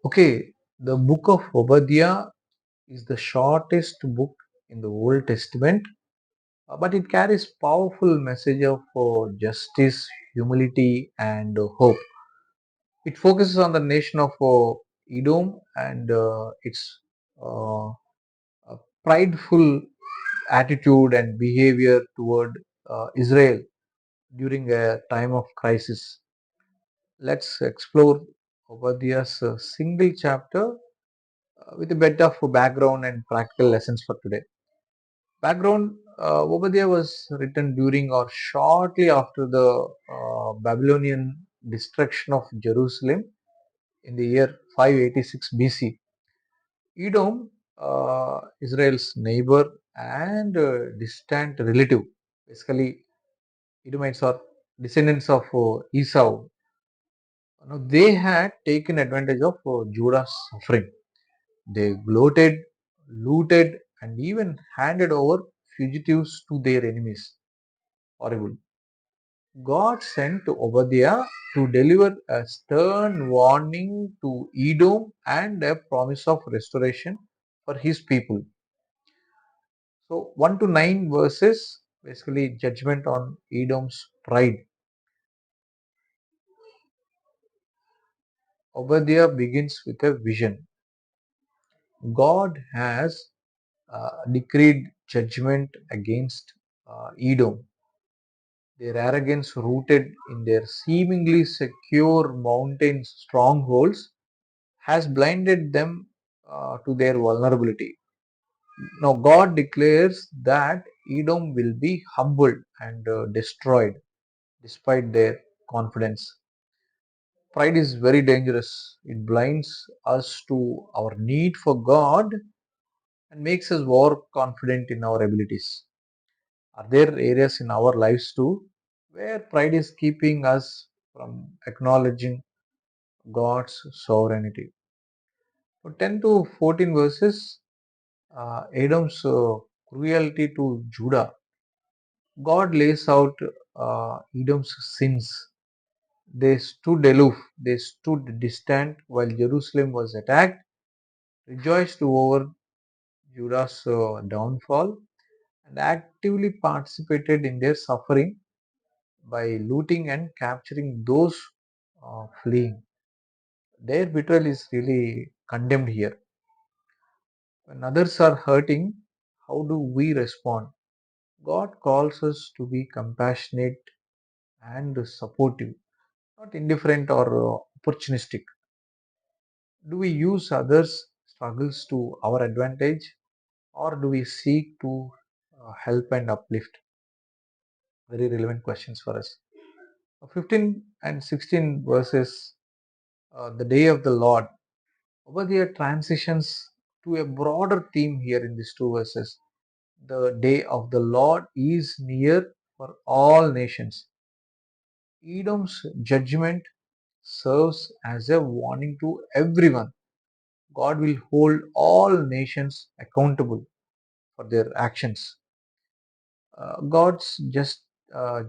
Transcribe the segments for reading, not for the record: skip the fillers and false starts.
Okay, the book of Obadiah is the shortest book in the Old Testament, but it carries powerful message of justice, humility, and hope. It focuses on the nation of Edom and its uh, prideful attitude and behavior toward Israel during a time of crisis. Let's explore Obadiah's single chapter with a bit of background and practical lessons for today. Background: Obadiah was written during or shortly after the Babylonian destruction of Jerusalem in the year 586 BC. Edom, Israel's neighbor and distant relative, basically Edomites are descendants of Esau. Now, they had taken advantage of Judah's suffering. They gloated, looted, and even handed over fugitives to their enemies. Horrible. God sent Obadiah to deliver a stern warning to Edom and a promise of restoration for his people. So 1 to 9 verses, basically judgment on Edom's pride. Obadiah begins with a vision. God has decreed judgment against Edom. Their arrogance, rooted in their seemingly secure mountain strongholds, has blinded them to their vulnerability. Now, God declares that Edom will be humbled and destroyed despite their confidence. Pride is very dangerous. It blinds us to our need for God and makes us overconfident in our abilities. Are there areas in our lives too where pride is keeping us from acknowledging God's sovereignty? So 10 to 14 verses, Edom's cruelty to Judah. God lays out Edom's sins. They stood aloof, they stood distant while Jerusalem was attacked, rejoiced over Judah's downfall, and actively participated in their suffering by looting and capturing those fleeing. Their betrayal is really condemned here. When others are hurting, how do we respond? God calls us to be compassionate and supportive, not indifferent or opportunistic. Do we use others' struggles to our advantage, or do we seek to help and uplift? Very relevant questions for us. 15 and 16 verses, the day of the Lord. Obadiah transitions to a broader theme here in these two verses. The day of the Lord is near for all nations. Edom's judgment serves as a warning to everyone. God will hold all nations accountable for their actions. God's just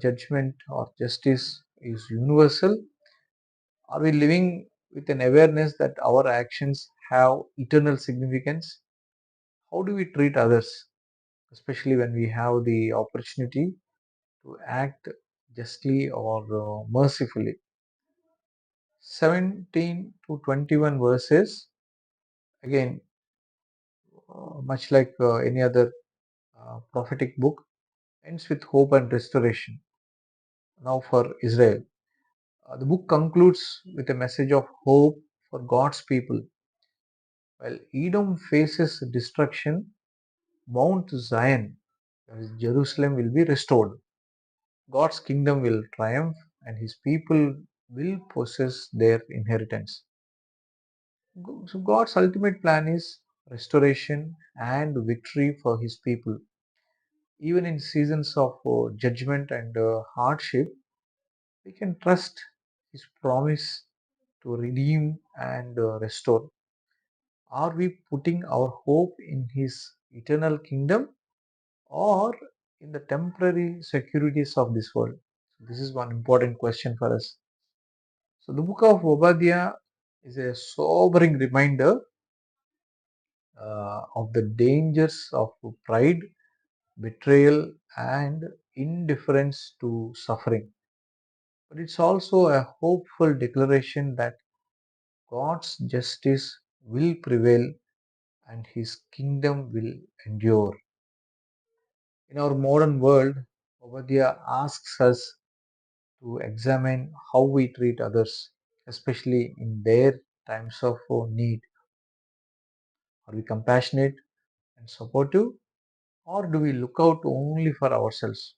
judgment or justice is universal. Are we living with an awareness that our actions have eternal significance? How do we treat others, especially when we have the opportunity to act justly or mercifully? 17 to 21 verses, again, much like any other prophetic book, ends with hope and restoration. Now, for Israel, the book concludes with a message of hope for God's people. While Edom faces destruction, Mount Zion, that is Jerusalem, will be restored. God's kingdom will triumph and his people will possess their inheritance. So God's ultimate plan is restoration and victory for his people. Even in seasons of judgment and hardship, we can trust his promise to redeem and restore. Are we putting our hope in his eternal kingdom or in the temporary securities of this world? This is one important question for us. So, the book of Obadiah is a sobering reminder of the dangers of pride, betrayal, and indifference to suffering. But it's also a hopeful declaration that God's justice will prevail and his kingdom will endure. In our modern world, Obadiah asks us to examine how we treat others, especially in their times of need. Are we compassionate and supportive, or do we look out only for ourselves?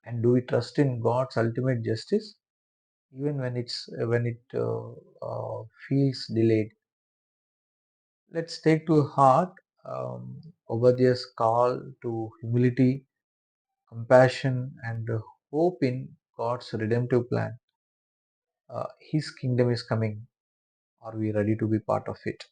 And do we trust in God's ultimate justice, even when it feels delayed? Let's take to heart Obadiah's call to humility, compassion, and hope in God's redemptive plan. His kingdom is coming. Are we ready to be part of it?